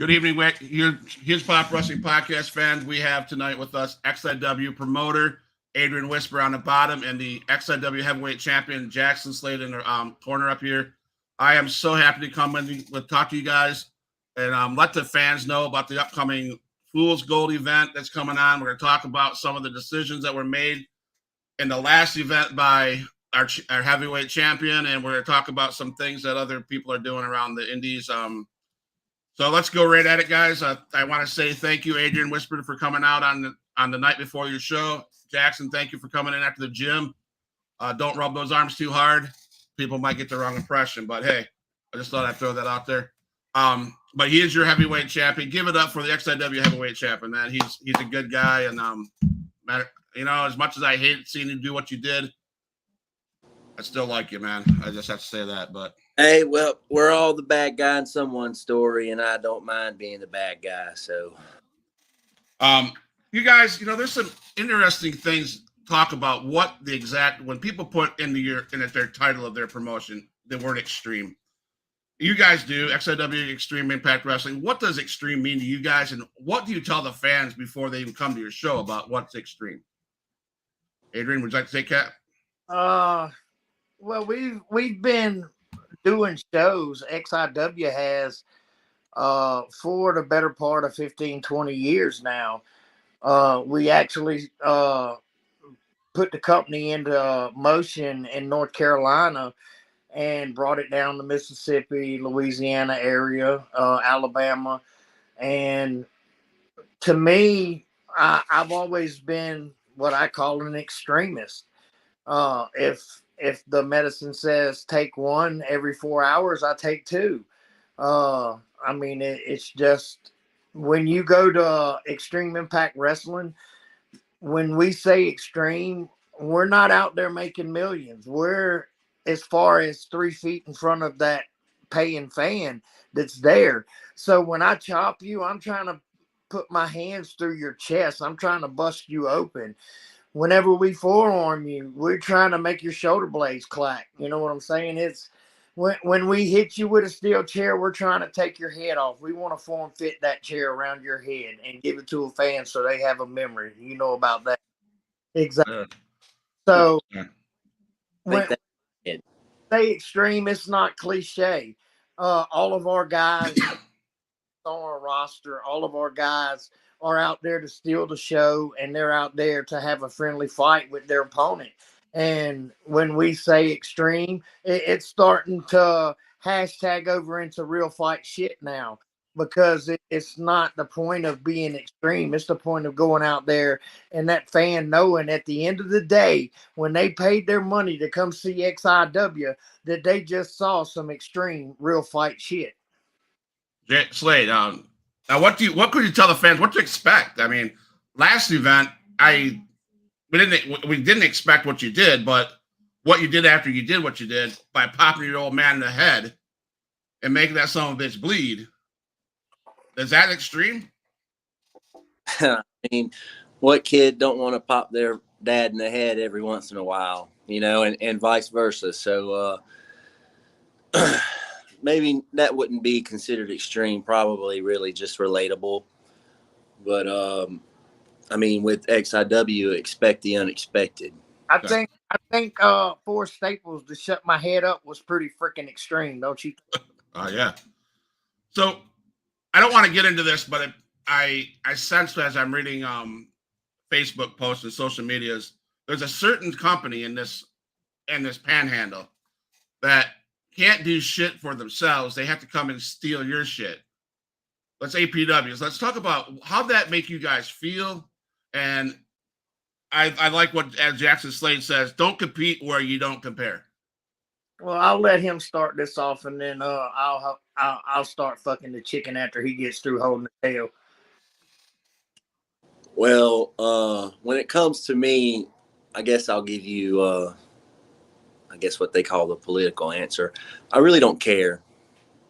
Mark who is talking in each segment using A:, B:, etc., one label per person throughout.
A: Good evening, here's Pop Wrestling Podcast fans. We have tonight with us XIW promoter Adrian Whisper on the bottom and the XIW heavyweight champion Jaxon Slade in the corner up here. I am so happy to come in with talk to you guys and let the fans know about the upcoming Fool's Gold event that's coming on. We're going to talk about some of the decisions that were made in the last event by our heavyweight champion, and we're going to talk about some things that other people are doing around the indies. So let's go right at it, guys. I want to say thank you, Adrian Whisper, for coming out on the night before your show. Jaxon, thank you for coming in after the gym. Don't rub those arms too hard. People might get the wrong impression, but hey, I just thought I'd throw that out there. But he is your heavyweight champion. Give it up for the XIW heavyweight champion, man. He's a good guy, and as much as I hate seeing you do what you did, I still like you, man. I just have to say that, but.
B: Hey, well, we're all the bad guy in someone's story, and I don't mind being the bad guy. So,
A: you guys, there's some interesting things talk about what the exact when people put in their title of their promotion the word extreme. You guys do XIW Extreme Impact Wrestling. What does extreme mean to you guys, and what do you tell the fans before they even come to your show about what's extreme? Adrian, would you like to take that?
C: Well, we've been doing shows. XIW has for the better part of 15, 20 years now. We actually put the company into motion in North Carolina and brought it down to Mississippi, Louisiana area, Alabama. And to me, I've always been what I call an extremist. If the medicine says take one every 4 hours, I take two. It's just when you go to Extreme Impact Wrestling, when we say extreme, we're not out there making millions. We're as far as 3 feet in front of that paying fan that's there. So when I chop you, I'm trying to put my hands through your chest. I'm trying to bust you open. Whenever we forearm you, we're trying to make your shoulder blades clack. You know what I'm saying? It's when we hit you with a steel chair, we're trying to take your head off. We want to form fit that chair around your head and give it to a fan so they have a memory. You know about that. Exactly. So when say extreme, it's not cliche. All of our guys on our roster, all of our guys are out there to steal the show, and they're out there to have a friendly fight with their opponent. And when we say extreme, it's starting to hashtag over into real fight shit now, because it's not the point of being extreme. It's the point of going out there and that fan knowing at the end of the day, when they paid their money to come see XIW, that they just saw some extreme real fight shit.
A: Slade, now what could you tell the fans what to expect? I mean, last event, we didn't expect what you did, but what you did after you did what you did by popping your old man in the head and making that son of a bitch bleed. Is that extreme?
B: I mean, what kid don't want to pop their dad in the head every once in a while, and vice versa. So maybe that wouldn't be considered extreme, probably really just relatable. But, with XIW, expect the unexpected.
C: I think Forrest Staples to shut my head up was pretty freaking extreme, don't you?
A: Yeah. So I don't want to get into this, but I sense as I'm reading Facebook posts and social medias, there's a certain company in this panhandle that can't do shit for themselves. They have to come and steal your shit. Let's APWs. Let's talk about how that make you guys feel. And I like what, as Jaxon Slade says, don't compete where you don't compare.
C: Well, I'll let him start this off, and then I'll start fucking the chicken after he gets through holding the tail.
B: Well, when it comes to me, I guess I'll give you, what they call the political answer. I really don't care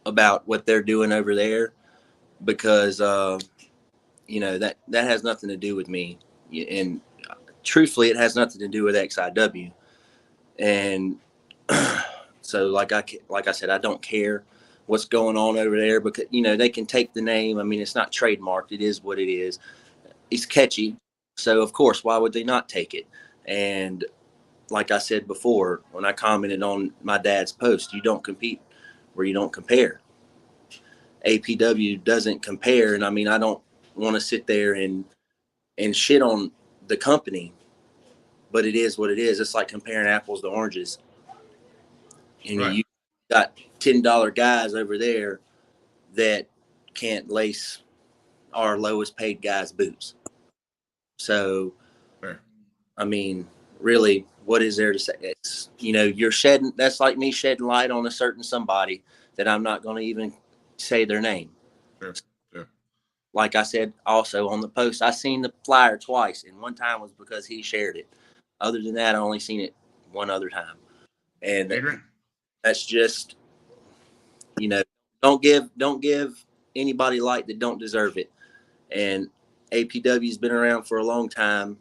B: about what they're doing over there, because, that has nothing to do with me. And truthfully, it has nothing to do with XIW. And so like I said, I don't care what's going on over there, because they can take the name. I mean, it's not trademarked. It is what it is. It's catchy, so of course, why would they not take it? And like I said before, when I commented on my dad's post, you don't compete where you don't compare. APW doesn't compare, and I mean, I don't want to sit there and shit on the company, but it is what it is. It's like comparing apples to oranges.
A: Right.
B: You got $10 guys over there that can't lace our lowest paid guys' boots. So,
A: Fair.
B: I mean, really, what is there to say? It's, you're shedding, that's like me shedding light on a certain somebody that I'm not going to even say their name.
A: Sure. Sure.
B: Like I said, also on the post, I seen the flyer twice, and one time was because he shared it. Other than that, I only seen it one other time. And
A: Adrian?
B: that's just, don't give anybody light that don't deserve it. And APW's been around for a long time.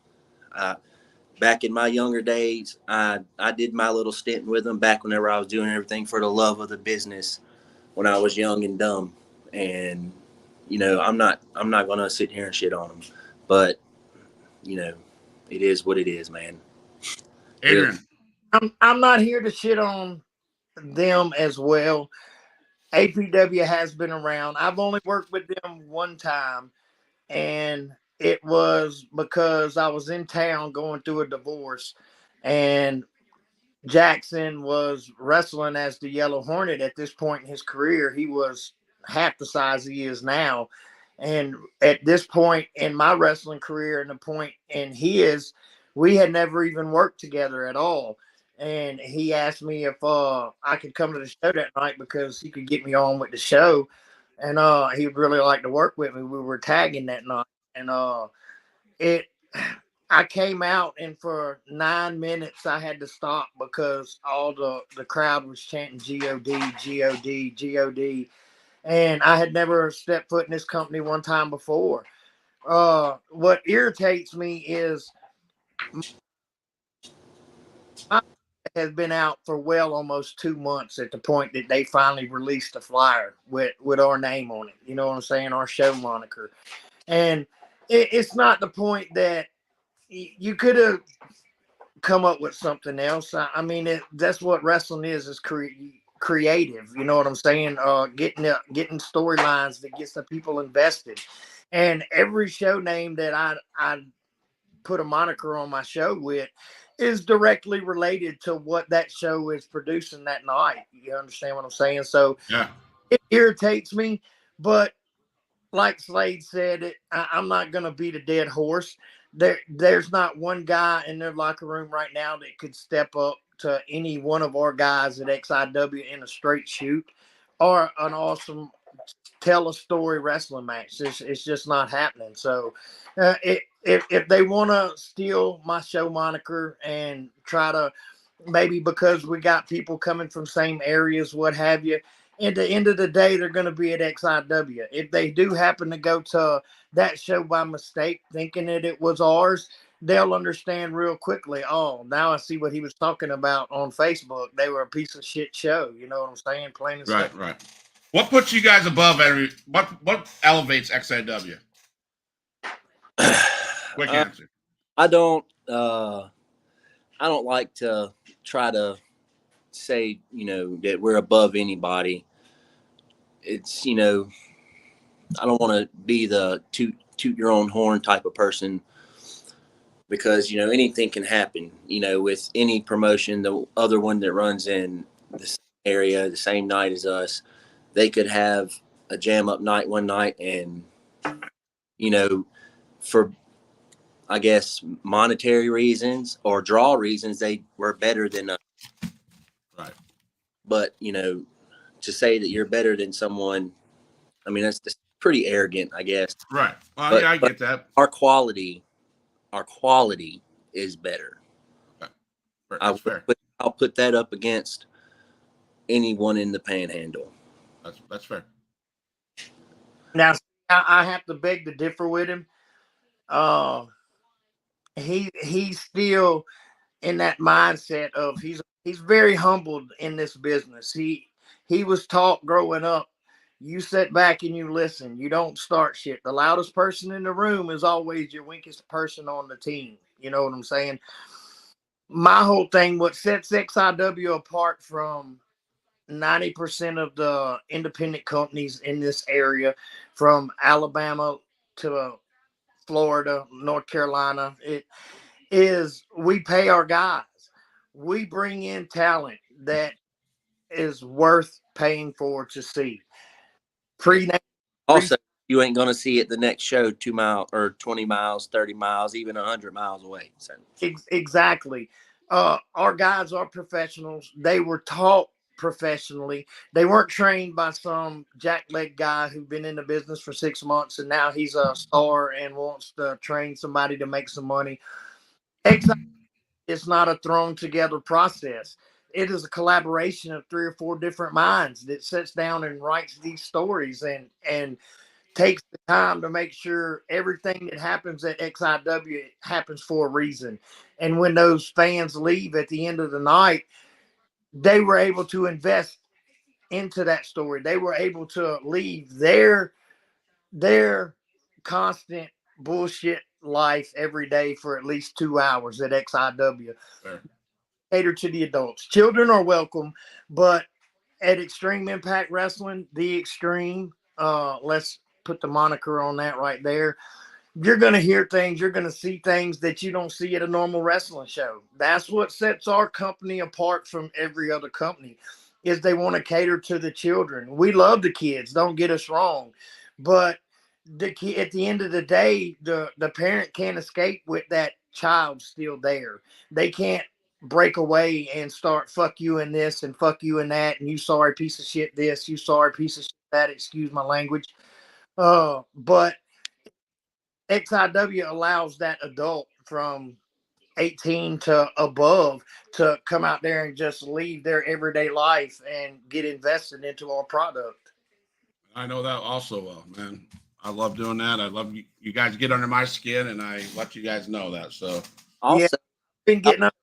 B: Back in my younger days, I did my little stint with them back whenever I was doing everything for the love of the business when I was young and dumb. And, I'm not going to sit here and shit on them. But, it is what it is, man.
A: Adrian?
C: I'm not here to shit on them as well. APW has been around. I've only worked with them one time, and it was because I was in town going through a divorce, and Jaxon was wrestling as the Yellow Hornet at this point in his career. He was half the size he is now. And at this point in my wrestling career and the point in his, we had never even worked together at all. And he asked me if I could come to the show that night because he could get me on with the show. And he would really like to work with me. We were tagging that night. And it I came out, and for 9 minutes I had to stop because all the crowd was chanting God, God, God. And I had never stepped foot in this company one time before. What irritates me is my has been out for well almost 2 months at the point that they finally released a flyer with our name on it. You know what I'm saying? Our show moniker. And it's not the point that you could have come up with something else. I mean, that's what wrestling is creative. You know what I'm saying? Getting storylines that gets the people invested. And every show name that I put a moniker on my show with is directly related to what that show is producing that night. You understand what I'm saying? So
A: Yeah.
C: it irritates me, but like Slade said, I'm not going to beat a dead horse. There's not one guy in their locker room right now that could step up to any one of our guys at XIW in a straight shoot or an awesome tell a story wrestling match. It's just not happening. So if they want to steal my show moniker and try to, maybe because we got people coming from same areas, what have you, at the end of the day, they're going to be at XIW. If they do happen to go to that show by mistake, thinking that it was ours, they'll understand real quickly. Oh, now I see what he was talking about on Facebook. They were a piece of shit show. You know what I'm saying? Plain and
A: Right,
C: simple.
A: right. What puts you guys above every? What elevates XIW? Quick answer.
B: I don't like to try to say, that we're above anybody. It's, I don't want to be the toot your own horn type of person, because, anything can happen, with any promotion. The other one that runs in the same area, the same night as us, they could have a jam up night one night, and, for, I guess, monetary reasons or draw reasons, they were better than us.
A: Right.
B: But, to say that you're better than someone, I mean, that's just pretty arrogant, I guess.
A: Right. Well,
B: But,
A: yeah, I get that.
B: Our quality is better.
A: That's fair.
B: I'll put that up against anyone in the Panhandle.
A: That's fair.
C: Now, I have to beg to differ with him. He's still in that mindset of he's very humbled in this business. he was taught growing up, you sit back and you listen. You don't start shit. The loudest person in the room is always your weakest person on the team. You know what I'm saying? My whole thing, what sets XIW apart from 90% of the independent companies in this area, from Alabama to Florida, North Carolina, it is we pay our guys. We bring in talent that is worth paying for to see.
B: Also, you ain't gonna see it the next show 2 miles or 20 miles, 30 miles, even 100 miles away. So
C: Exactly. Our guys are professionals. They were taught professionally. They weren't trained by some jackleg guy who's been in the business for 6 months and now he's a star and wants to train somebody to make some money. It's not a thrown together process. It is a collaboration of 3 or 4 different minds that sits down and writes these stories and takes the time to make sure everything that happens at XIW happens for a reason. And when those fans leave at the end of the night, they were able to invest into that story. They were able to leave their constant bullshit life every day for at least 2 hours at XIW.
A: Sure.
C: Cater to the adults. Children are welcome, but at Extreme Impact Wrestling, the Extreme, let's put the moniker on that right there. You're going to hear things, you're going to see things that you don't see at a normal wrestling show. That's what sets our company apart from every other company, is they want to cater to the children. We love the kids, don't get us wrong, but at the end of the day, the parent can't escape with that child still there. They can't break away and start fuck you in this and fuck you in that and you sorry piece of shit this, you sorry piece of shit that, excuse my language. But XIW allows that adult from 18 to above to come out there and just leave their everyday life and get invested into our product.
A: I know that also well, man. I love doing that. I love you guys get under my skin, and I let you guys know that. So
B: also,
C: yeah, been getting up.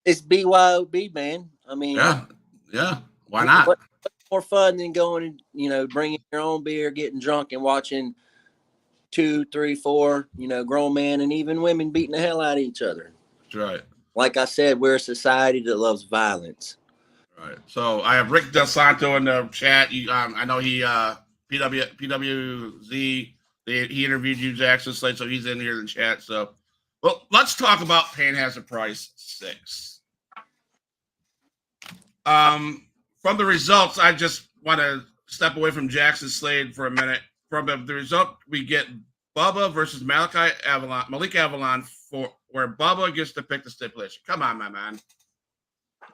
B: It's BYOB, man. I mean,
A: yeah. Why not?
B: What's more fun than going and bringing your own beer, getting drunk, and watching 2, 3, 4, grown men and even women beating the hell out of each other.
A: That's right.
B: Like I said, we're a society that loves violence.
A: Right. So I have Rick Del Santo in the chat. I know he PWZ. He interviewed you, Jaxon Slade, so he's in here in the chat. So, well, let's talk about Pain Has a Price 6. From the results, I just want to step away from Jaxon Slade for a minute. From the result, we get Bubba versus Malik Avalon for where Bubba gets to pick the stipulation. Come on, my man.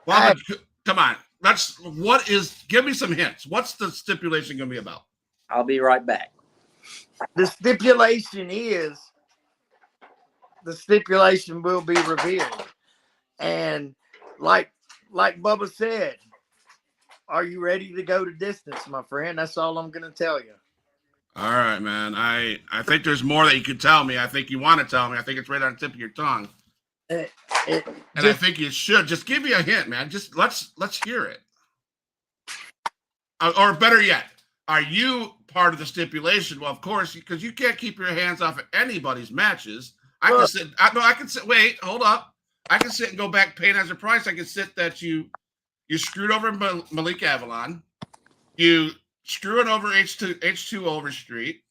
A: Bubba, come on. Give me some hints. What's the stipulation going to be about?
B: I'll be right back.
C: The stipulation will be revealed. And like Bubba said, are you ready to go to distance, my friend? That's all I'm going to tell you.
A: All right, man. I think there's more that you could tell me. I think you want to tell me. I think it's right on the tip of your tongue. I think you should. Just give me a hint, man. Just let's hear it. Or better yet, are you part of the stipulation? Well, of course, because you can't keep your hands off of anybody's matches. I can sit. Wait, hold up. I can sit and go back. Pain Has a Price. I can sit that you screwed over Malik Avalon. You screwing over H2 Overstreet.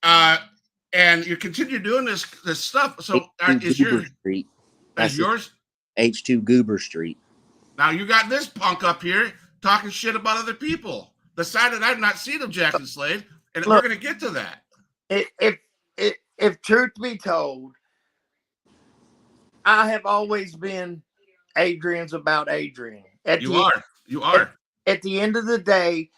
A: And you continue doing this stuff. So is yours
B: H2 Goober Street?
A: Now you got this punk up here talking shit about other people. The side that I've not seen of Jaxon Slade, and we're going to get to that.
C: If truth be told, I have always been Adrian's about Adrian. You are. At the end of the day,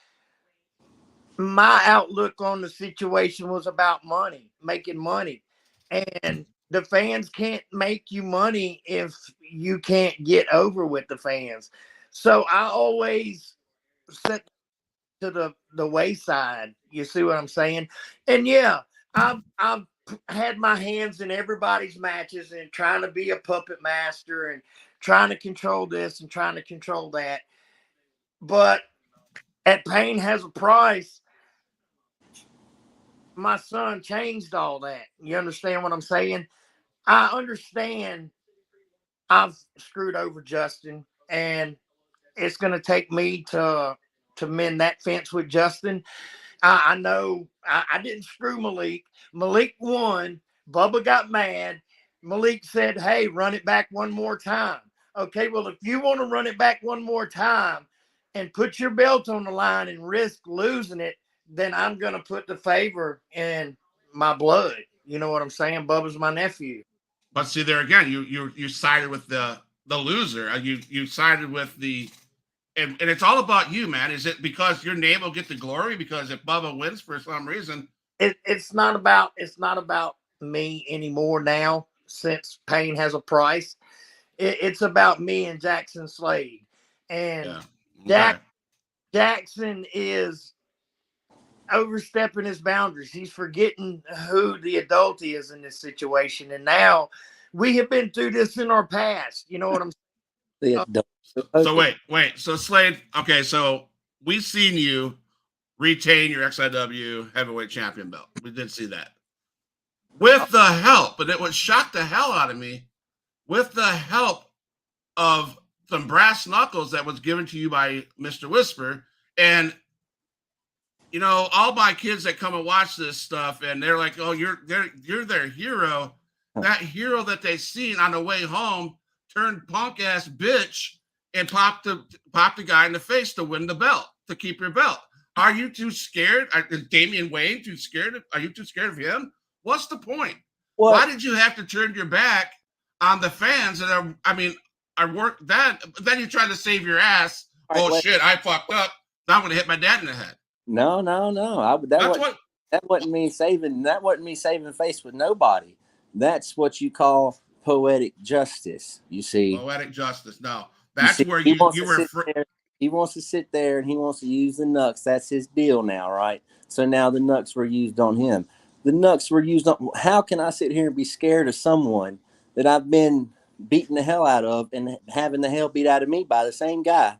C: my outlook on the situation was about money, making money. And the fans can't make you money if you can't get over with the fans. So I always set to the wayside. You see what I'm saying? And yeah, I've had my hands in everybody's matches and trying to be a puppet master and trying to control this and trying to control that. But at Pain Has a Price, my son changed all that. You understand what I'm saying? I understand I've screwed over Justin, and it's going to take me to mend that fence with Justin. I know I didn't screw Malik. Malik won. Bubba got mad. Malik said, "Hey, run it back one more time." Okay, well, if you want to run it back one more time and put your belt on the line and risk losing it, then I'm going to put the favor in my blood. You know what I'm saying? Bubba's my nephew.
A: But see, there again, you sided with the loser. You sided with the and it's all about you, man. Is it because your name will get the glory? Because if Bubba wins for some reason,
C: It's not about me anymore now since Pain Has a Price. It's about me and Jaxon Slade. And
A: yeah, okay.
C: Jaxon is overstepping his boundaries. He's forgetting who the adult is in this situation. And now we have been through this in our past. You know what I'm saying?
A: So wait. So Slade, okay, so we've seen you retain your XIW heavyweight champion belt. We did see that. With the help, but it would shock the hell out of me, with the help of some brass knuckles that was given to you by Mr. Whisper. And you know, all my kids that come and watch this stuff and they're like, oh, you're their hero. That hero that they seen on the way home turned punk ass bitch and popped the guy in the face to win the belt, to keep your belt. Are you too scared? Is Damian Wayne too scared? Are you too scared of him? What's the point? What? Why did you have to turn your back on the fans that are, I mean, I worked that, then you try to save your ass. Right, oh shit, I fucked up. Now I'm gonna hit my dad in the head.
B: No. That wasn't me saving. That wasn't me saving face with nobody. That's what you call poetic justice. You see,
A: poetic justice. No, that's where you were.
B: He wants to sit there and he wants to use the knucks. That's his deal now, right? So now the knucks were used on him. The knucks were used on. How can I sit here and be scared of someone that I've been beating the hell out of and having the hell beat out of me by the same guy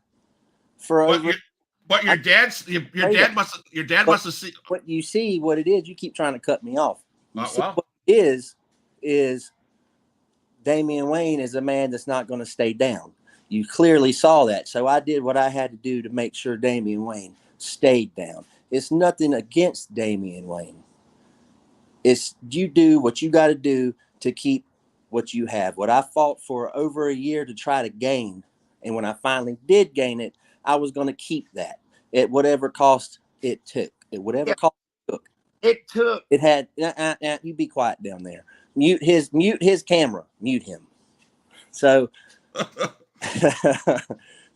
B: for over?
A: But your dad must have seen.
B: What you see, what it is, you keep trying to cut me off.
A: What
B: it is Damian Wayne is a man that's not going to stay down. You clearly saw that. So I did what I had to do to make sure Damian Wayne stayed down. It's nothing against Damian Wayne. It's you do what you got to do to keep what you have. What I fought for over a year to try to gain. And when I finally did gain it, I was going to keep that at whatever cost it took. At whatever cost
C: it took.
B: It had. You be quiet down there. Mute his camera. Mute him. So.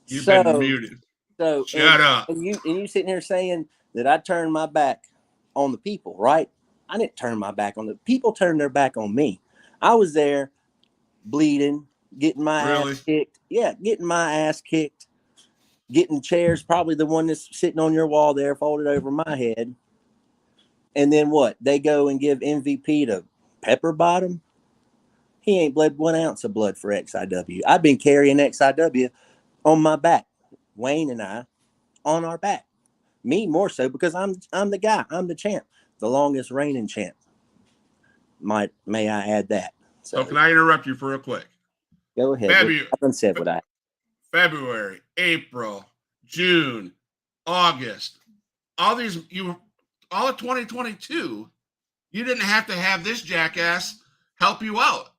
A: You've been muted.
B: So
A: shut up.
B: And you sitting here saying that I turned my back on the people, right? I didn't turn my back on the people. Turned their back on me. I was there, bleeding, getting my ass kicked. Yeah, getting my ass kicked. Getting chairs, probably the one that's sitting on your wall there, folded over my head. And then what? They go and give MVP to Pepper Bottom. He ain't bled 1 ounce of blood for XIW. I've been carrying XIW on my back. Wayne and I on our back. Me more so because I'm the guy. I'm the champ. The longest reigning champ. May I add that?
A: So can I interrupt you for real quick?
B: Go ahead. I done said what I.
A: February, April, June, August, all of 2022, you didn't have to have this jackass help you out.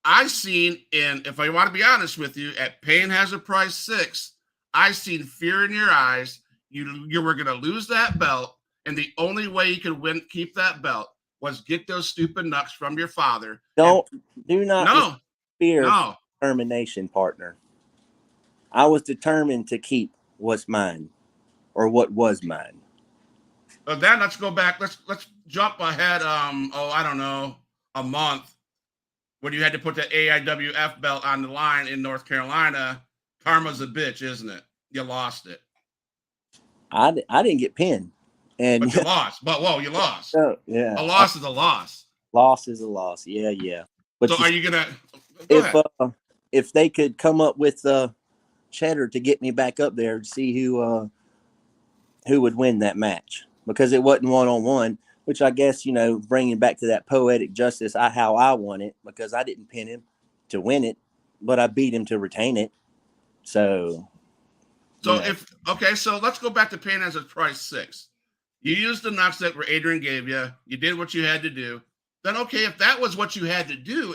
A: I seen, and if I want to be honest with you, at Pain Has a Price 6, I seen fear in your eyes. You were going to lose that belt, and the only way you could keep that belt was get those stupid knucks from your father.
B: Do not fear determination, partner. I was determined to keep what's mine, or what was mine.
A: Then let's go back. Let's jump ahead. I don't know, a month when you had to put the AIWF belt on the line in North Carolina. Karma's a bitch, isn't it? You lost it.
B: I didn't get pinned,
A: but you lost. But you lost.
B: So, yeah,
A: a loss is a loss.
B: Loss is a loss. Yeah. But
A: so are you gonna?
B: If they could come up with cheddar to get me back up there to see who who would win that match because it wasn't one-on-one, which I guess, bringing back to that poetic justice, how I won it because I didn't pin him to win it, but I beat him to retain it. So
A: so let's go back to paying as a price 6. You used the knocks that Adrian gave you. You did what you had to do. Then, okay, if that was what you had to do,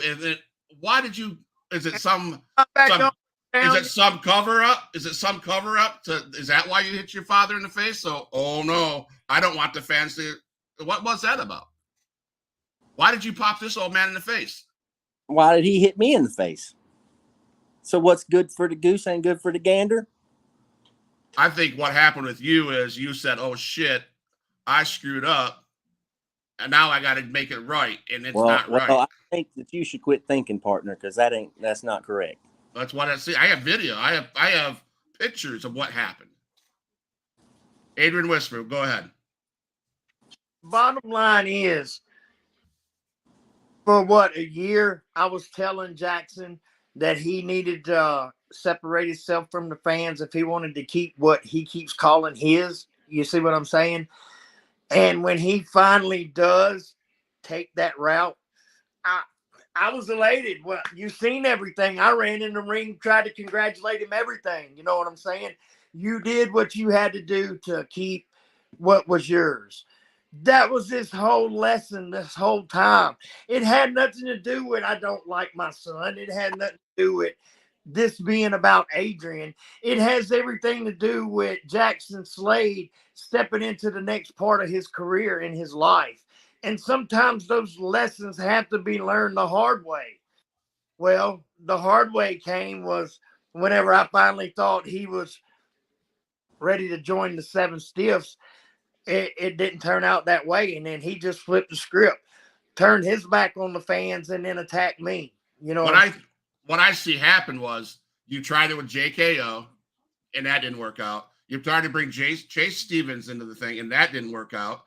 A: why did you? Is it some cover up? Is it some cover up? Is that why you hit your father in the face? So, oh no, I don't want the fans to. What was that about? Why did you pop this old man in the face?
B: Why did he hit me in the face? So what's good for the goose ain't good for the gander?
A: I think what happened with you is you said, "Oh shit, I screwed up, and now I got to make it right," and it's not right.
B: Well, I think that you should quit thinking, partner, because that's not correct.
A: That's what I see. I have video. I have pictures of what happened. Adrian Whisper, go ahead.
C: Bottom line is, for a year, I was telling Jaxon that he needed to separate himself from the fans if he wanted to keep what he keeps calling his. You see what I'm saying? And when he finally does take that route, I was elated. Well, you've seen everything. I ran in the ring, tried to congratulate him, everything. You know what I'm saying? You did what you had to do to keep what was yours. That was this whole lesson this whole time. It had nothing to do with I don't like my son. It had nothing to do with this being about Adrian. It has everything to do with Jaxon Slade stepping into the next part of his career in his life. And sometimes those lessons have to be learned the hard way. Well, the hard way came was whenever I finally thought he was ready to join the Seven Stiffs. It didn't turn out that way. And then he just flipped the script, turned his back on the fans, and then attacked me. You know
A: what I see happen was you tried it with JKO, and that didn't work out. You tried to bring Chase Stevens into the thing, and that didn't work out.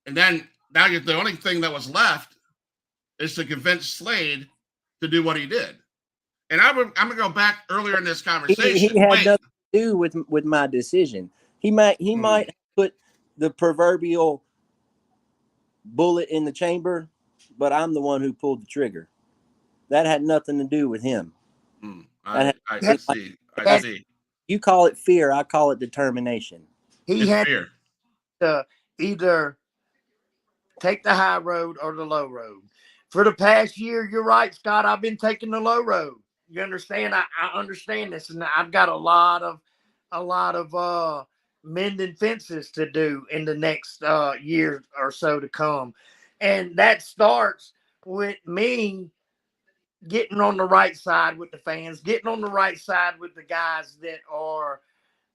A: And then now the only thing that was left is to convince Slade to do what he did. And I'm going to go back earlier in this conversation.
B: He had nothing to do with my decision. He might put the proverbial bullet in the chamber, but I'm the one who pulled the trigger. That had nothing to do with him.
A: I see.
B: You call it fear. I call it determination.
C: He had fear to either take the high road or the low road. For the past year, you're right, Scott. I've been taking the low road. You understand? I understand this, and I've got a lot of mending fences to do in the next year or so to come, and that starts with me getting on the right side with the fans, getting on the right side with the guys that are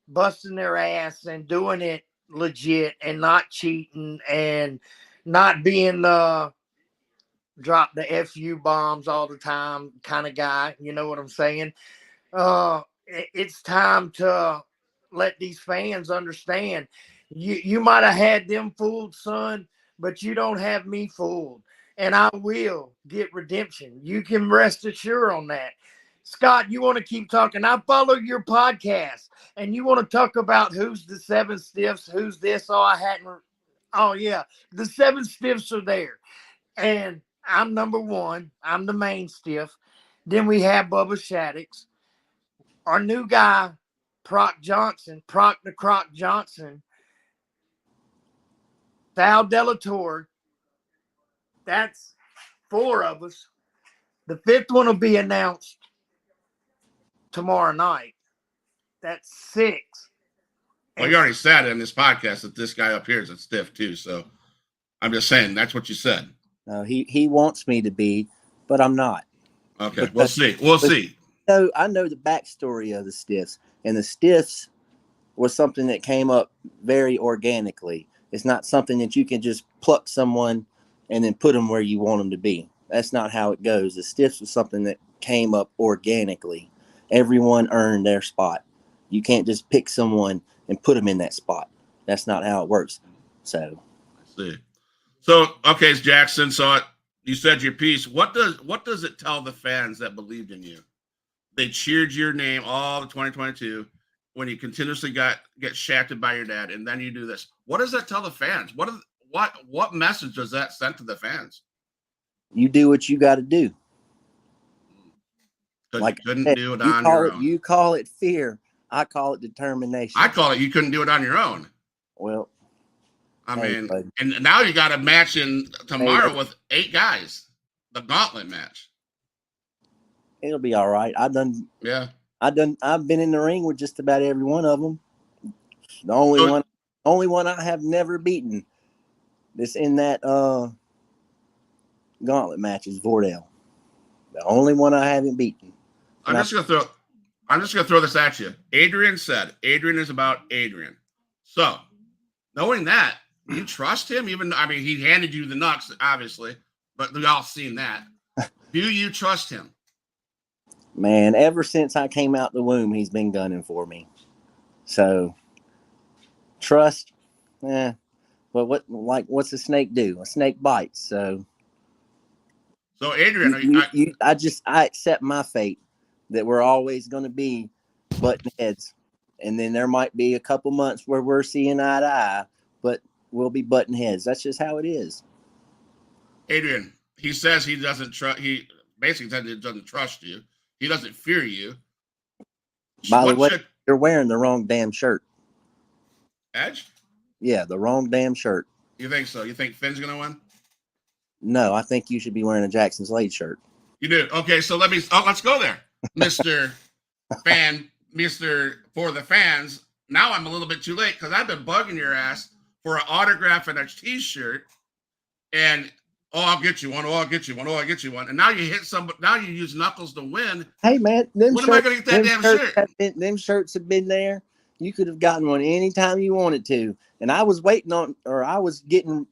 C: busting their ass and doing it legit and not cheating and not being drop the FU bombs all the time kind of guy. You know what I'm saying? It's time to let these fans understand. You might have had them fooled, son, but you don't have me fooled. And I will get redemption. You can rest assured on that. Scott, you want to keep talking. I follow your podcast, and you want to talk about who's the Seven Stiffs, who's this. Oh, yeah. The Seven Stiffs are there. And I'm number one. I'm the main stiff. Then we have Bubba Shaddix. Our new guy, Proc the Croc Johnson. Sal Delatorre. That's 4 of us. The 5th one will be announced tomorrow night. That's 6.
A: Well, you already said in this podcast that this guy up here is a stiff too. So I'm just saying that's what you said.
B: No, he wants me to be, but I'm not.
A: Okay, we'll see. We'll see.
B: So I know the backstory of the stiffs, and the stiffs was something that came up very organically. It's not something that you can just pluck someone and then put them where you want them to be. That's not how it goes. The stiffs was something that came up organically. Everyone earned their spot. You can't just pick someone and put them in that spot. That's not how it works. So,
A: I see. So, okay, Jaxon. So you said your piece. What does it tell the fans that believed in you? They cheered your name all of 2022. when you continuously get shafted by your dad, and then you do this. What does that tell the fans? What message does that send to the fans?
B: You do what you got to do.
A: Because
B: Like
A: you couldn't
B: said,
A: do it on your own.
B: You call it fear. I call it determination.
A: I call it you couldn't do it on your own.
B: Well,
A: I mean, and now you got a match tomorrow with 8 guys, the gauntlet match.
B: It'll be all right. I've been in the ring with just about every one of them. The only one I have never beaten that's in that gauntlet match is Vordell. The only one I haven't beaten.
A: I'm just gonna throw this at you. Adrian said Adrian is about Adrian. So knowing that, you trust him? He handed you the nuts, obviously, but we all seen that. Do you trust him?
B: Man, ever since I came out the womb, he's been gunning for me. So trust, but what's a snake do? A snake bites. So
A: Adrian,
B: I accept my fate that we're always going to be butting heads, and then there might be a couple months where we're seeing eye to eye, but we'll be butting heads. That's just how it is.
A: Adrian, he says he doesn't trust. He basically said he doesn't trust you. He doesn't fear you.
B: By the way, you're wearing the wrong damn shirt.
A: Edge?
B: Yeah, the wrong damn shirt.
A: You think so? You think Finn's gonna win?
B: No, I think you should be wearing a Jaxon Slade shirt.
A: You do? Okay, so let's go there. Mr. Fan, Mr. For the fans. Now I'm a little bit too late because I've been bugging your ass for an autograph and a t-shirt. And I'll get you one. I'll get you one. I'll get you one. And now you hit somebody. Now you use Knuckles to win.
B: Hey man,
A: when am I going to get that damn shirt?
B: Them shirts have been there. You could have gotten one anytime you wanted to. And I was I was getting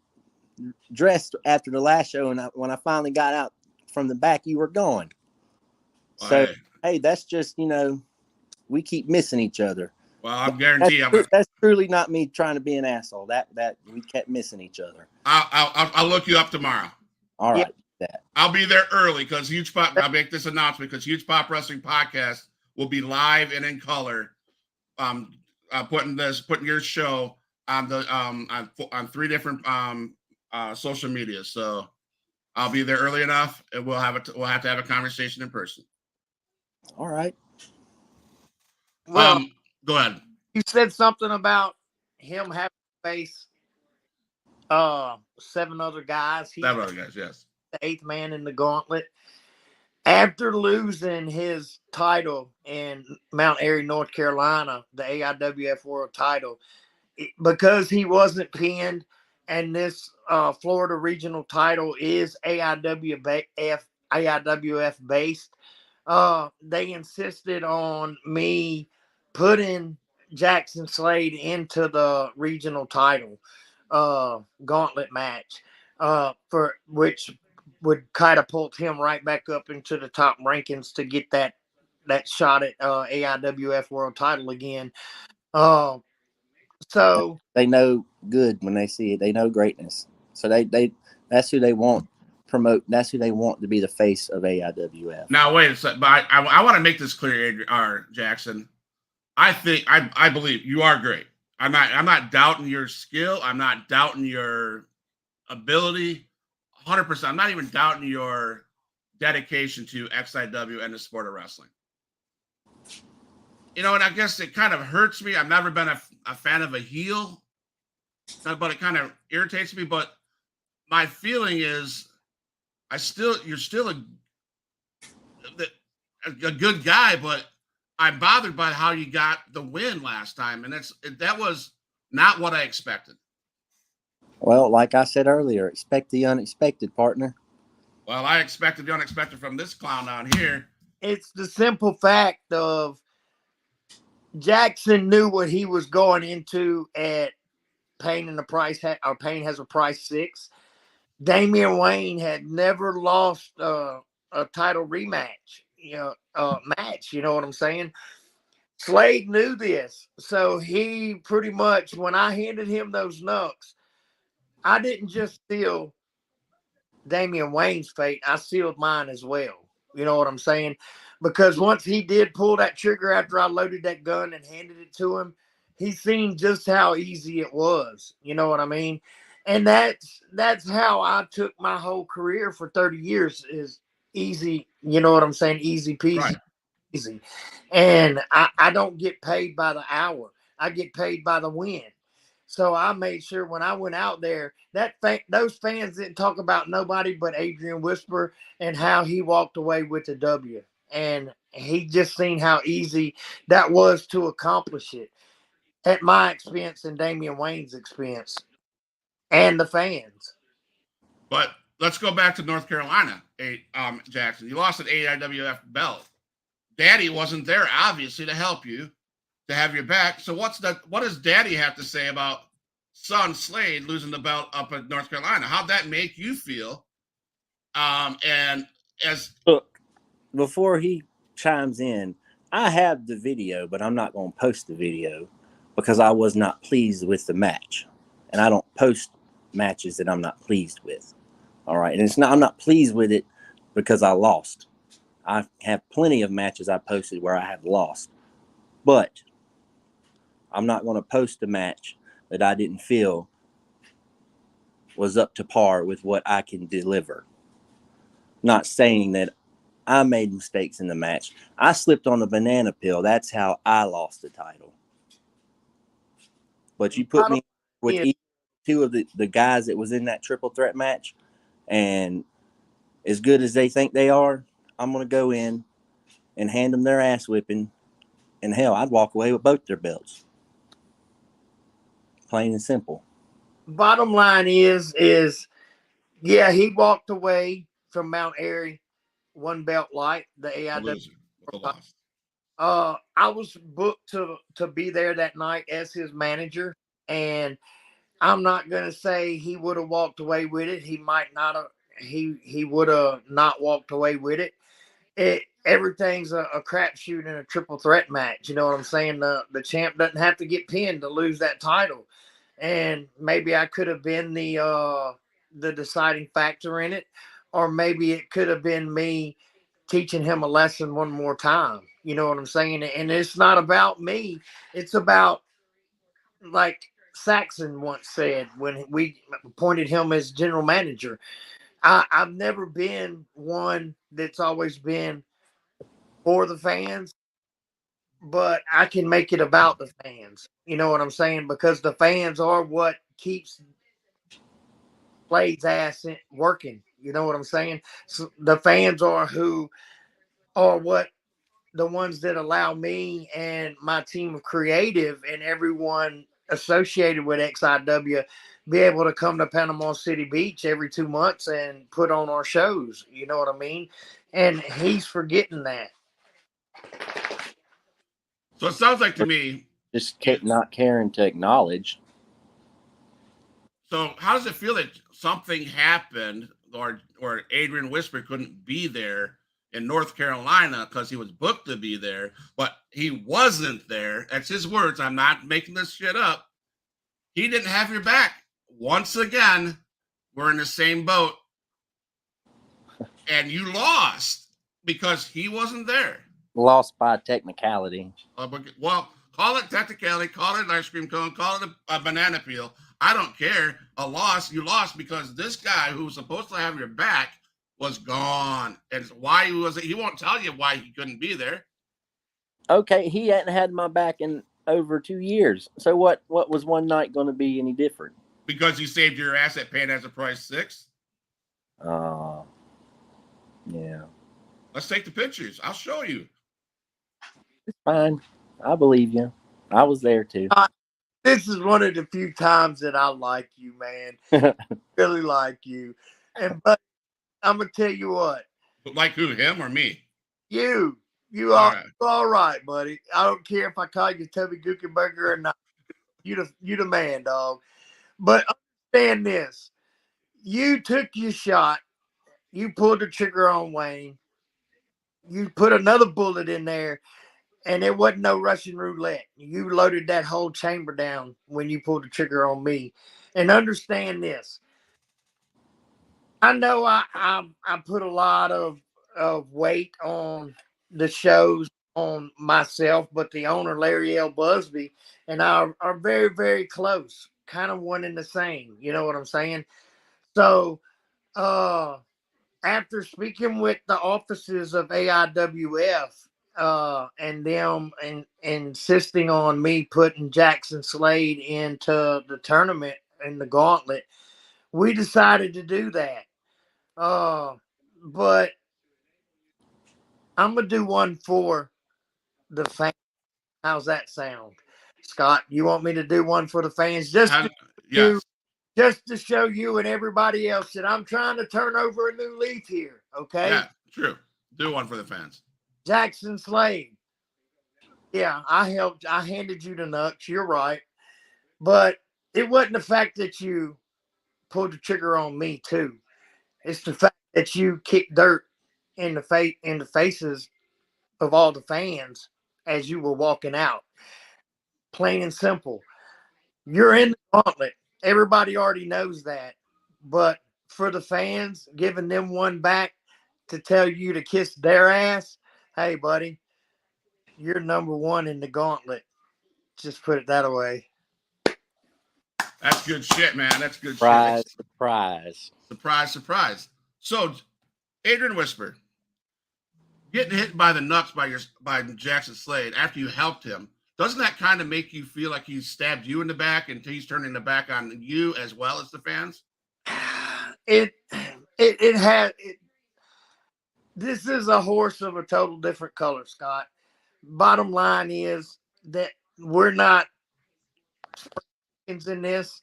B: dressed after the last show, and when I finally got out from the back, you were gone. So hey, that's just we keep missing each other.
A: Well, I'm guaranteed
B: that's truly not me trying to be an asshole. That we kept missing each other.
A: I'll look you up tomorrow.
B: All right.
A: I'll be there early because I'll make this announcement because Huge Pop Wrestling Podcast will be live and in color. Putting your show on the on 3 different social media. So I'll be there early enough, and we'll have to have a conversation in person.
B: All right.
C: Well,
A: go ahead.
C: You said something about him having to face 7 other guys.
A: 7 other guys, yes.
C: The 8th man in the gauntlet. After losing his title in Mount Airy, North Carolina, the AIWF World title, because he wasn't pinned, and this Florida regional title is AIWF based, they insisted on me putting Jaxon Slade into the regional title gauntlet match, for which would catapult him right back up into the top rankings to get that shot at AIWF World title again. So
B: they know good when they see it. They know greatness. So they that's who they want promote. That's who they want to be the face of AIWF.
A: Now wait a second, but I want to make this clear, Jaxon. I believe you are great. I'm not doubting your skill. I'm not doubting your ability. 100%. I'm not even doubting your dedication to XIW and the sport of wrestling. And I guess it kind of hurts me. I've never been a fan of a heel, but it kind of irritates me. But my feeling is, you're still a good guy, but I'm bothered by how you got the win last time, and that was not what I expected.
B: Well, like I said earlier, expect the unexpected, partner.
A: Well, I expected the unexpected from this clown down here.
C: It's the simple fact of Jaxon knew what he was going into at Pain and the Price, or Pain Has a Price 6. Damian Wayne had never lost a title rematch, match. You know what I'm saying? Slade knew this, so he pretty much, when I handed him those knucks, I didn't just seal Damian Wayne's fate, I sealed mine as well. You know what I'm saying? because once he did pull that trigger after I loaded that gun and handed it to him, he seen just how easy it was. You know what I mean? And that's how I took my whole career for 30 years is easy. You know what I'm saying? Easy peasy.
A: Right.
C: Easy. And I don't get paid by the hour. I get paid by the win. So I made sure when I went out there that those fans didn't talk about nobody but Adrian Whisper and how he walked away with the W. And he just seen how easy that was to accomplish it at my expense and Damian Wayne's expense and the fans.
A: But let's go back to North Carolina, Jaxon. You lost an AIWF belt. Daddy wasn't there, obviously, to help you, to have your back. So what does Daddy have to say about son Slade losing the belt up at North Carolina? How'd that make you feel? And as
B: Look, before he chimes in, I have the video, but I'm not going to post the video because I was not pleased with the match, and I don't post matches that I'm not pleased with. All right, and I'm not pleased with it because I lost. I have plenty of matches I posted where I have lost, but I'm not going to post a match that I didn't feel was up to par with what I can deliver. Not saying that I made mistakes in the match. I slipped on the banana peel. That's how I lost the title. But you put me with each two of the guys that was in that triple threat match, and as good as they think they are, I'm going to go in and hand them their ass whipping. And hell, I'd walk away with both their belts. Plain and simple.
C: Bottom line is yeah, he walked away from Mount Airy one belt light, the AIW. I was booked to be there that night as his manager, and I'm not gonna say he would have walked away with it. He might not have. He would have not walked away with it. Everything's a crapshoot in a triple threat match. You know what I'm saying? The champ doesn't have to get pinned to lose that title, and maybe I could have been the deciding factor in it, or maybe it could have been me teaching him a lesson one more time. You know what I'm saying? And it's not about me. It's about, like Saxon once said when we appointed him as general manager, I've never been one that's always been for the fans, but I can make it about the fans. You know what I'm saying? Because the fans are what keeps Slade's ass working. You know what I'm saying? So the fans are who are what the ones that allow me and my team of creative and everyone associated with XIW be able to come to Panama City Beach every 2 months and put on our shows. You know what I mean? And he's forgetting that.
A: So it sounds like to me,
B: just not caring to acknowledge.
A: So how does it feel that something happened, or Adrian Whisper couldn't be there in North Carolina because he was booked to be there, but he wasn't there? That's his words. I'm not making this shit up. He didn't have your back. Once again, we're in the same boat, and you lost because he wasn't there.
B: Lost by technicality.
A: Well, call it technicality, call it an ice cream cone, call it a banana peel. I don't care. A loss, you lost because this guy who was supposed to have your back was gone. And why was it? He won't tell you why he couldn't be there.
B: Okay, he hadn't had my back in over 2 years. So what was one night going to be any different?
A: Because you saved your ass at Pan as a Price 6?
B: Yeah.
A: Let's take the pictures. I'll show you.
B: It's fine. I believe you. I was there too.
C: This is one of the few times that I like you, man. Really like you. But I'm gonna tell you what.
A: Like who? Him or me?
C: You are all right, buddy. I don't care if I call you Toby Guckenberger or not. You the man, dog. But understand this. You took your shot. You pulled the trigger on Wayne. You put another bullet in there, and it wasn't no Russian roulette. You loaded that whole chamber down when you pulled the trigger on me. And understand this. I know I put a lot of weight on the shows on myself, but the owner, Larry L. Busby, and I are very, very close, kind of one and the same. You know what I'm saying? So, after speaking with the offices of AIWF and them and insisting on me putting Jaxon Slade into the tournament in the gauntlet, we decided to do that. But I'm going to do one for the fans. How's that sound? Scott, you want me to do one for the fans
A: Yes.
C: just to show you and everybody else that I'm trying to turn over a new leaf here, okay?
A: Yeah, true. Do one for the fans.
C: Jaxon Slade. Yeah, I handed you the nuts. You're right. But it wasn't the fact that you pulled the trigger on me too. It's the fact that you kicked dirt in the faces of all the fans as you were walking out. Plain and simple. You're in the gauntlet. Everybody already knows that. But for the fans, giving them one back to tell you to kiss their ass, hey, buddy, you're number one in the gauntlet. Just put it that way.
A: That's good shit, man. That's good
B: Surprise,
A: shit.
B: surprise.
A: Surprise, surprise. So, Adrian Whisper, getting hit by the nuts by Jaxon Slade after you helped him, doesn't that kind of make you feel like he stabbed you in the back and he's turning the back on you as well as the fans?
C: It had it. This is a horse of a total different color, Scott. Bottom line is that we're not in this.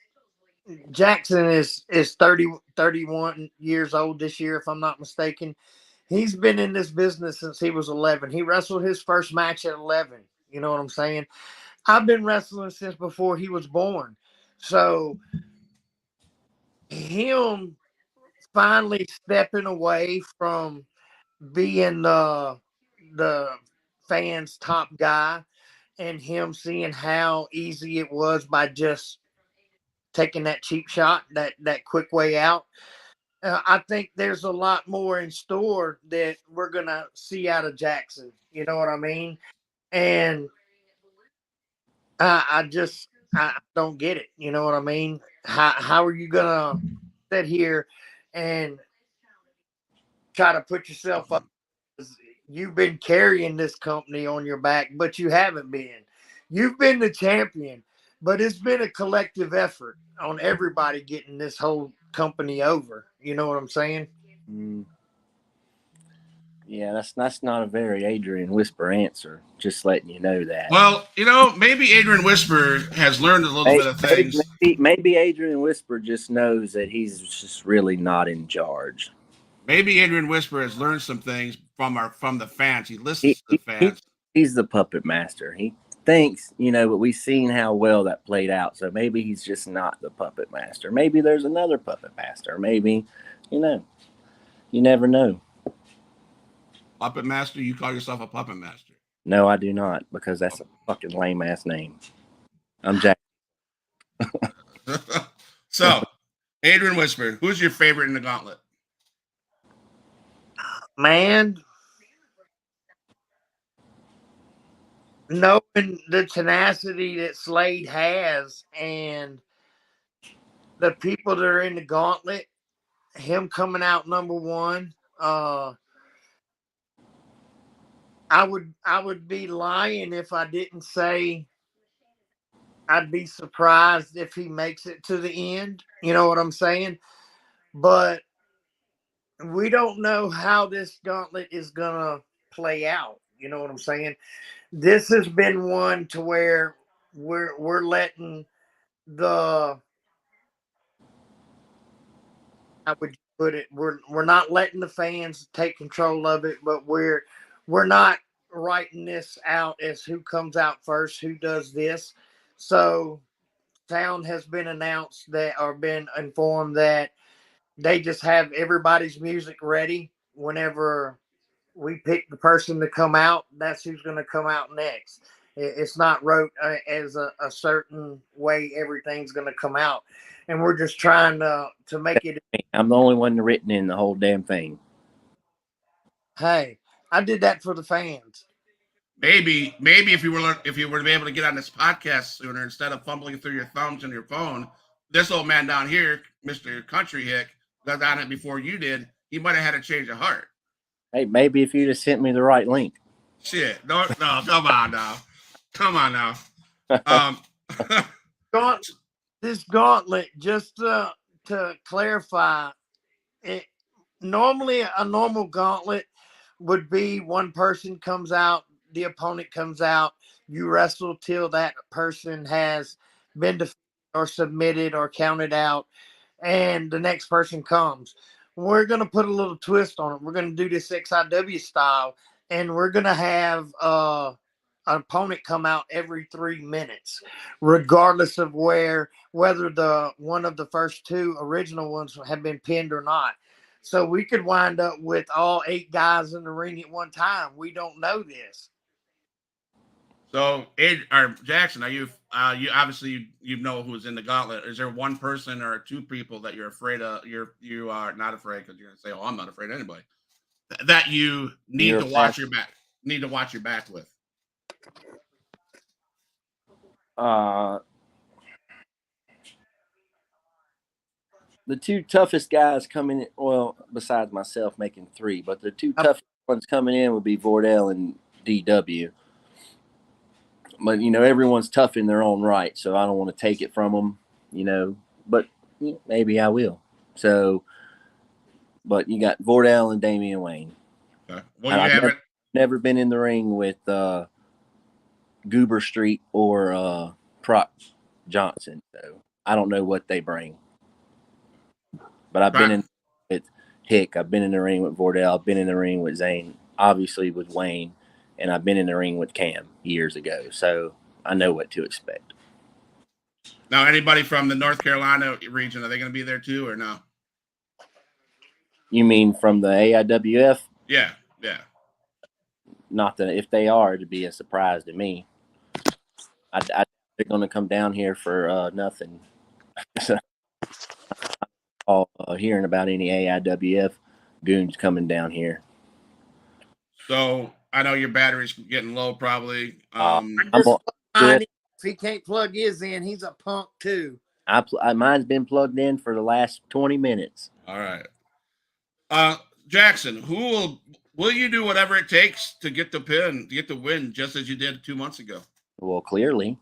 C: Jaxon is 31 years old this year, if I'm not mistaken. He's been in this business since he was 11. He wrestled his first match at 11. You know what I'm saying? I've been wrestling since before he was born. So him finally stepping away from being the fans' top guy and him seeing how easy it was by just taking that cheap shot, that quick way out. I think there's a lot more in store that we're gonna see out of Jaxon. You know what I mean? And I don't get it. You know what I mean? How are you gonna sit here and try to put yourself up? You've been carrying this company on your back, but you haven't been. You've been the champion, but it's been a collective effort on everybody getting this whole company over. You know what I'm saying?
B: Mm. Yeah, that's not a very Adrian Whisper answer. Just letting you know that.
A: Well, maybe Adrian Whisper has learned a little bit of things.
B: Maybe Adrian Whisper just knows that he's just really not in charge.
A: Maybe Adrian Whisper has learned some things from the fans. He listens to the fans.
B: He's the puppet master. He thinks, but we've seen how well that played out. So maybe he's just not the puppet master. Maybe there's another puppet master. Maybe, you never know.
A: Puppet master? You call yourself a puppet master?
B: No, I do not, because that's a fucking lame ass name. I'm Jack.
A: So, Adrian Whisper, who's your favorite in the gauntlet?
C: Man, knowing the tenacity that Slade has and the people that are in the gauntlet, him coming out number one, I would be lying if I didn't say I'd be surprised if he makes it to the end. You know what I'm saying? But we don't know how this gauntlet is gonna play out. You know what I'm saying? This has been one to where we're letting the how would you put it? We're not letting the fans take control of it, but we're not writing this out as who comes out first, who does this. So town has been announced that or been informed that they just have everybody's music ready whenever we pick the person to come out. That's who's going to come out next. It's not wrote as a certain way everything's going to come out, and we're just trying to make it.
B: I'm the only one written in the whole damn thing.
C: Hey, I did that for the fans.
A: Maybe if you were to be able to get on this podcast sooner, instead of fumbling through your thumbs and your phone, this old man down here, Mr. Country Hick, got on it before you did. He might have had a change of heart.
B: Hey, maybe if you'd have sent me the right link.
A: Shit, no, come on now.
C: This gauntlet, just to clarify, it normally a normal gauntlet would be one person comes out, the opponent comes out, you wrestle till that person has been defeated or submitted or counted out, and the next person comes. We're going to put a little twist on it. We're going to do this XIW style, and we're going to have an opponent come out every 3 minutes, regardless of whether the one of the first 2 original ones have been pinned or not. So we could wind up with all 8 guys in the ring at one time. We don't know this.
A: So, Jaxon, are you obviously you know who's in the gauntlet? Is there one person or 2 people that you're afraid of? You are not afraid, because you're gonna say, "Oh, I'm not afraid of anybody." That you need to watch your back. Need to watch your back with.
B: The 2 toughest guys coming in, well, besides myself making 3, but the 2 toughest ones coming in would be Vordell and DW. But, everyone's tough in their own right, so I don't want to take it from them, but maybe I will. So, but you got Vordell and Damian Wayne.
A: Okay. Well, I've
B: never been in the ring with Goober Street or Proc Johnson, so I don't know what they bring. But I've been in with Hick. I've been in the ring with Vordell. I've been in the ring with Zane, obviously with Wayne, and I've been in the ring with Cam years ago. So I know what to expect.
A: Now, anybody from the North Carolina region, are they going to be there too, or no?
B: You mean from the AIWF?
A: Yeah.
B: Not that if they are, it'd be a surprise to me. They're going to come down here for nothing. All hearing about any AIWF goons coming down here.
A: So I know your battery's getting low, probably.
C: If he can't plug his in, he's a punk too.
B: Mine's been plugged in for the last 20 minutes.
A: All right. Jaxon, will you do whatever it takes to get the pin, to get the win, just as you did 2 months ago?
B: Well, clearly.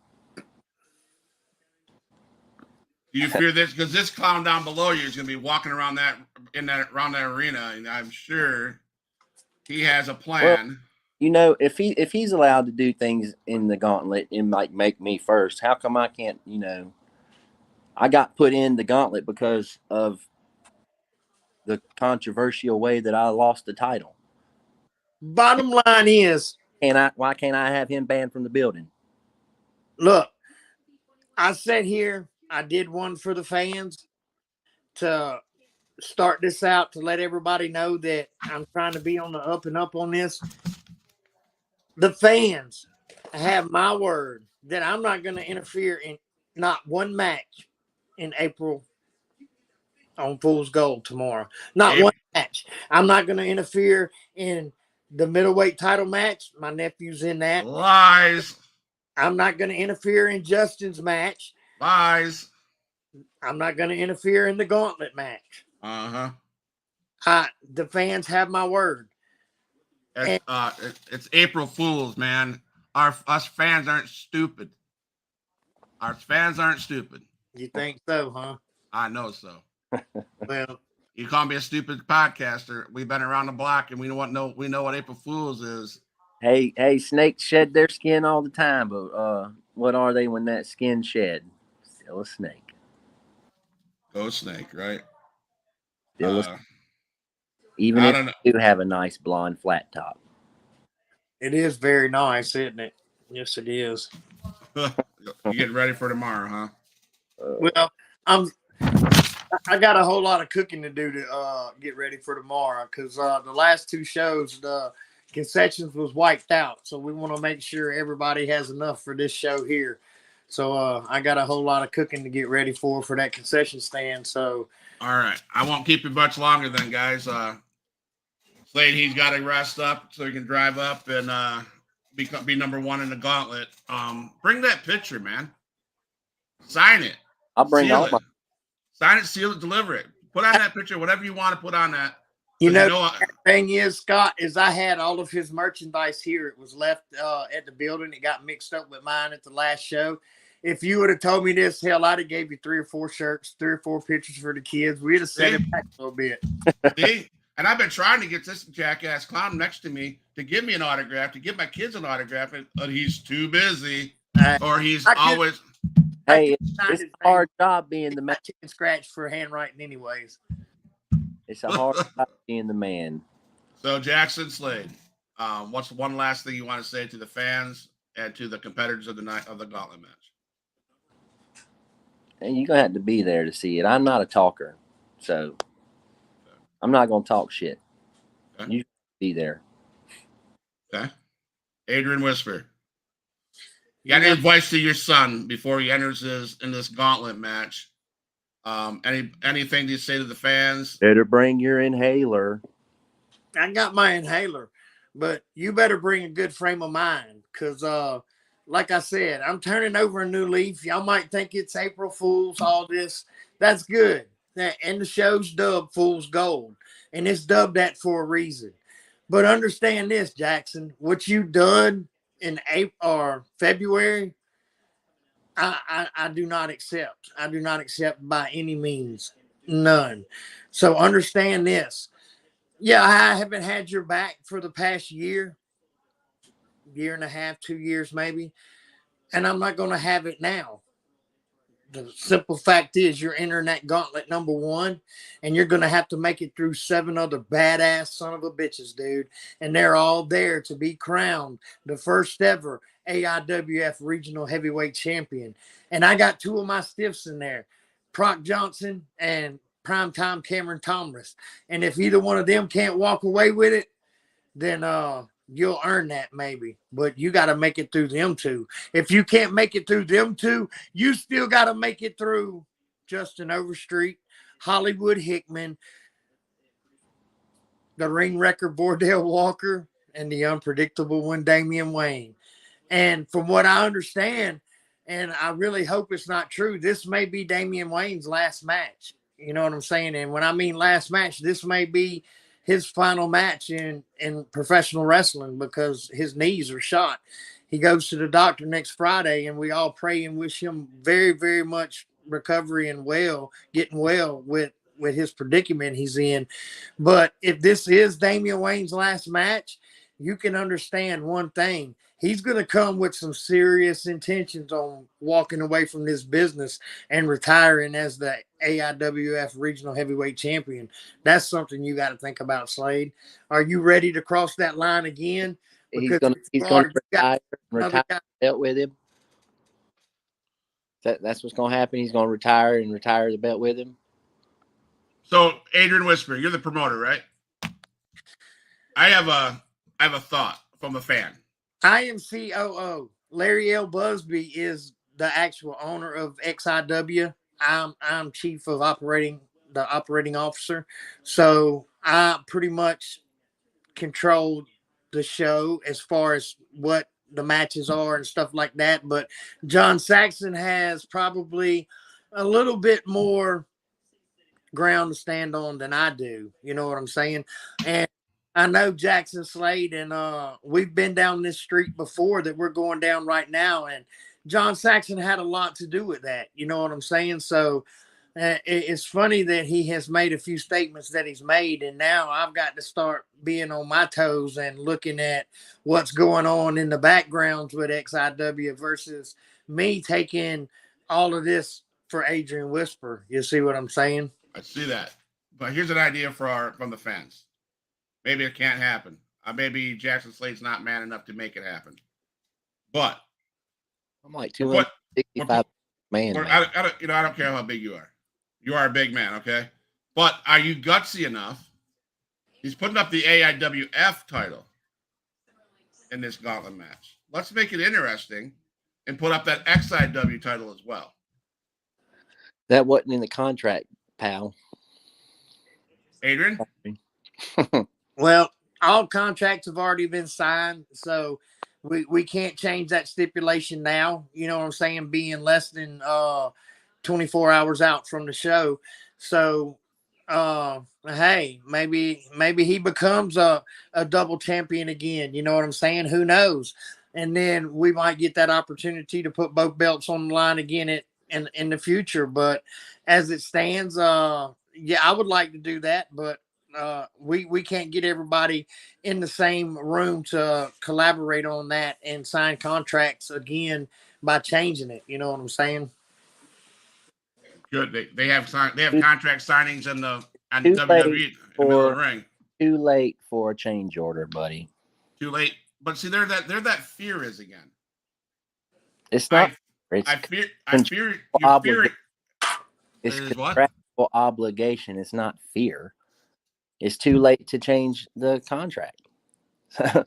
A: Do you fear this? Because this clown down below you is going to be walking around around that arena, and I'm sure he has a plan.
B: Well, if he's allowed to do things in the gauntlet and make me first, how come I can't? I got put in the gauntlet because of the controversial way that I lost the title.
C: Bottom line is,
B: why can't I have him banned from the building?
C: Look, I sat here. I did one for the fans to start this out, to let everybody know that I'm trying to be on the up and up on this. The fans have my word that I'm not going to interfere in not one match in April on Fool's Gold tomorrow. Not one match. I'm not going to interfere in the middleweight title match. My nephew's in that.
A: Lies.
C: I'm not going to interfere in Justin's match.
A: Lies.
C: I'm not going to interfere in the gauntlet match. The fans have my word.
A: It's April Fools, man. Us fans aren't stupid. Our fans aren't stupid.
C: You think so, huh?
A: I know so.
C: Well,
A: you call me a stupid podcaster. We've been around the block, and we know what April Fools is.
B: Hey, snakes shed their skin all the time, but what are they when that skin shed? Still a snake.
A: Go snake, right?
B: Even if you do have a nice blonde flat top.
C: It is very nice, isn't it? Yes, it is.
A: You getting ready for tomorrow, huh?
C: Well, I got a whole lot of cooking to do to get ready for tomorrow, because the last 2 shows, the concessions was wiped out. So we want to make sure everybody has enough for this show here. So I got a whole lot of cooking to get ready for that concession stand. So
A: all right, I won't keep you much longer then, guys. Slade, he's got to rest up so he can drive up and be number one in the gauntlet. Bring that picture, man. Sign it.
B: I'll bring
A: seal
B: all
A: it.
B: my.
A: Sign it, seal it, deliver it. Put on that picture, whatever you want to put on that.
C: You know the thing is, Scott, is I had all of his merchandise here. It was left at the building. It got mixed up with mine at the last show. If you would have told me this, hell, I'd have gave you 3 or 4 shirts, 3 or 4 pictures for the kids. We'd have set it back a little bit.
A: See? And I've been trying to get this jackass clown next to me to give me an autograph, to give my kids an autograph, but he's too busy, or he's always.
B: Hey, it's a hard job being the man.
C: Chicken scratch for handwriting, anyways.
B: It's a hard job being the man.
A: So Jaxon, Slade, what's one last thing you want to say to the fans and to the competitors of the night of the gauntlet match?
B: And you're gonna have to be there to see it. I'm not a talker, so I'm not gonna talk shit. Okay. You be there.
A: Okay. Adrian Whisper. You got any advice to your son before he enters in this gauntlet match? Anything to say to the fans?
B: Better bring your inhaler.
C: I got my inhaler, but you better bring a good frame of mind, because like I said, I'm turning over a new leaf. Y'all might think it's April Fool's, all this. That's good. And the show's dubbed Fool's Gold, and it's dubbed that for a reason. But understand this, Jaxon, what you done in April or February, I do not accept. I do not accept by any means, none. So understand this. Yeah, I haven't had your back for the past year and a half, 2 years maybe, and I'm not going to have it now. The simple fact is you're entering that gauntlet number 1, and you're going to have to make it through 7 other badass son of a bitches, dude. And they're all there to be crowned the first ever AIWF Regional Heavyweight Champion. And I got 2 of my stiffs in there, Proc Johnson and Primetime Cameron Thomas. And if either one of them can't walk away with it, then you'll earn that maybe. But you got to make it through them 2. If you can't make it through them 2, you still got to make it through Justin Overstreet, Hollywood Hickman, the ring wrecker Bordell Walker, and the unpredictable one Damian Wayne. And from what I understand, and I really hope it's not true, this may be Damian Wayne's last match. You know what I'm saying? And when I mean last match, this may be his final match in professional wrestling, because his knees are shot. He goes to the doctor next Friday, and we all pray and wish him very, very much recovery and getting well with his predicament he's in. But if this is Damian Wayne's last match, you can understand one thing. He's going to come with some serious intentions on walking away from this business and retiring as the AIWF Regional Heavyweight Champion. That's something you got to think about, Slade. Are you ready to cross that line again?
B: He's going to retire the belt with him. That's what's going to happen. He's going to retire the belt with him.
A: So, Adrian Whisper, you're the promoter, right? I have a thought from a fan.
C: I am COO. Larry L. Busby is the actual owner of XIW. I'm chief of operating officer. So I pretty much control the show as far as what the matches are and stuff like that. But John Saxon has probably a little bit more ground to stand on than I do. You know what I'm saying? And I know Jaxon, Slade, and we've been down this street before that we're going down right now, and John Saxon had a lot to do with that. You know what I'm saying? So it's funny that he has made a few statements that he's made, and now I've got to start being on my toes and looking at what's going on in the backgrounds with XIW versus me taking all of this for Adrian Whisper. You see what I'm saying?
A: I see that. But here's an idea from the fans. Maybe it can't happen. Maybe Jaxon Slade's not man enough to make it happen. But
B: I'm like 265 man.
A: I don't care how big you are. You are a big man, okay? But are you gutsy enough? He's putting up the AIWF title in this gauntlet match. Let's make it interesting and put up that XIW title as well.
B: That wasn't in the contract, pal.
A: Adrian?
C: Well, all contracts have already been signed, so we can't change that stipulation now. You know what I'm saying? Being less than 24 hours out from the show. So hey, maybe he becomes a double champion again. You know what I'm saying? Who knows? And then we might get that opportunity to put both belts on the line again in the future. But as it stands, yeah, I would like to do that, but we can't get everybody in the same room to collaborate on that and sign contracts again by changing it. You know what I'm saying?
A: Good. They have contract signings in the WWE in the middle of the ring.
B: Too late for a change order, buddy.
A: Too late. But see, there that fear is again.
B: It's not.
A: I fear it.
B: It's contractual obligation. It's not fear. It's too late to change the contract. I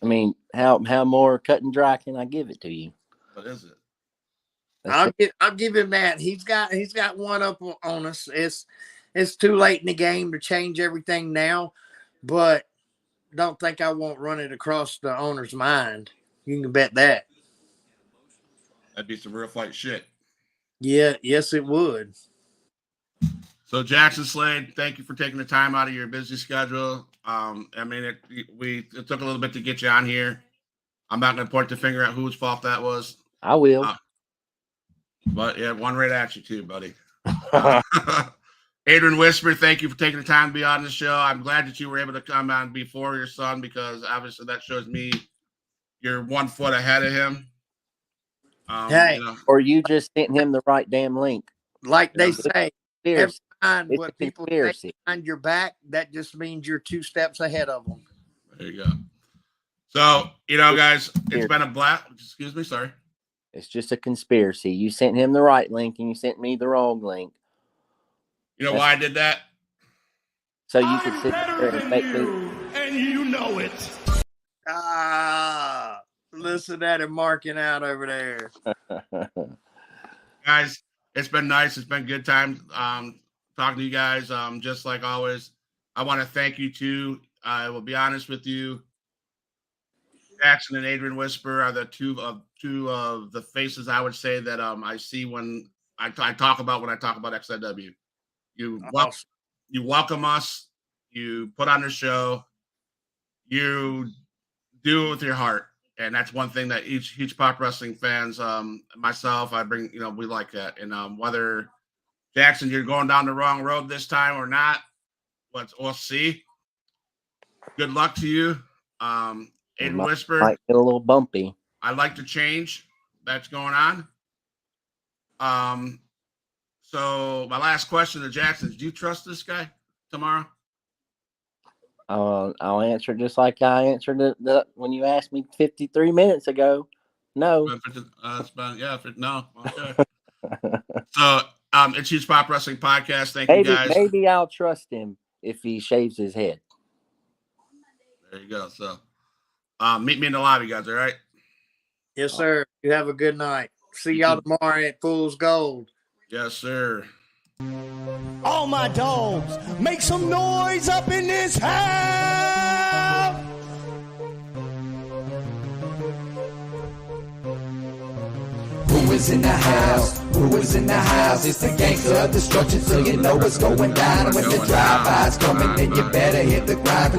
B: mean, how more cut and dry can I give it to you?
A: What is it?
C: I'll give him that. He's got one up on us. It's too late in the game to change everything now, but don't think I won't run it across the owner's mind. You can bet that.
A: That'd be some real fight shit.
C: Yeah, yes, it would.
A: So Jaxon, Slade, thank you for taking the time out of your busy schedule. I mean, it took a little bit to get you on here. I'm not going to point the finger at whose fault that was.
B: I will.
A: But yeah, one right at you too, buddy. Adrian Whisper, thank you for taking the time to be on the show. I'm glad that you were able to come on before your son, because obviously that shows me you're 1 foot ahead of him.
C: Hey,
B: or you just sent him the right damn link.
C: Like they say, every time
B: it's
C: what people say behind your back, that just means you're 2 steps ahead of them.
A: There you go. So, guys, it's been a blast. Excuse me, sorry.
B: It's just a conspiracy. You sent him the right link and you sent me the wrong link.
A: You know why I did that?
B: So you could sit there and make me.
D: And you know it.
C: Listen at him marking out over there.
A: Guys, it's been nice. It's been a good time talking to you guys. Just like always, I want to thank you too. I will be honest with you. Jaxon and Adrian Whisper are the two of the faces I would say that I see when I talk about XIW. You welcome us. You put on the show. You do it with your heart, and that's one thing that each Pop Wrestling fans, myself, I bring. We like that. And whether Jaxon, you're going down the wrong road this time or not, we'll see. Good luck to you. Adrian Whisper.
B: Might get a little bumpy.
A: I like the change that's going on. So my last question to Jaxon is: do you trust this guy tomorrow?
B: I'll answer just like I answered it when you asked me 53 minutes ago. No.
A: No. Okay. So it's Huge Pop Wrestling Podcast. Thank you guys.
B: Maybe I'll trust him if he shaves his head.
A: There you go. So meet me in the lobby, guys. All right.
C: Yes, sir. You have a good night. See y'all tomorrow at Fool's Gold.
A: Yes, sir.
D: All my dogs, make some noise up in this house. Who is in the house? Who is in the house? It's the gangster of destruction, so you know what's going down. When the drive-by's coming, then you better hit the grind.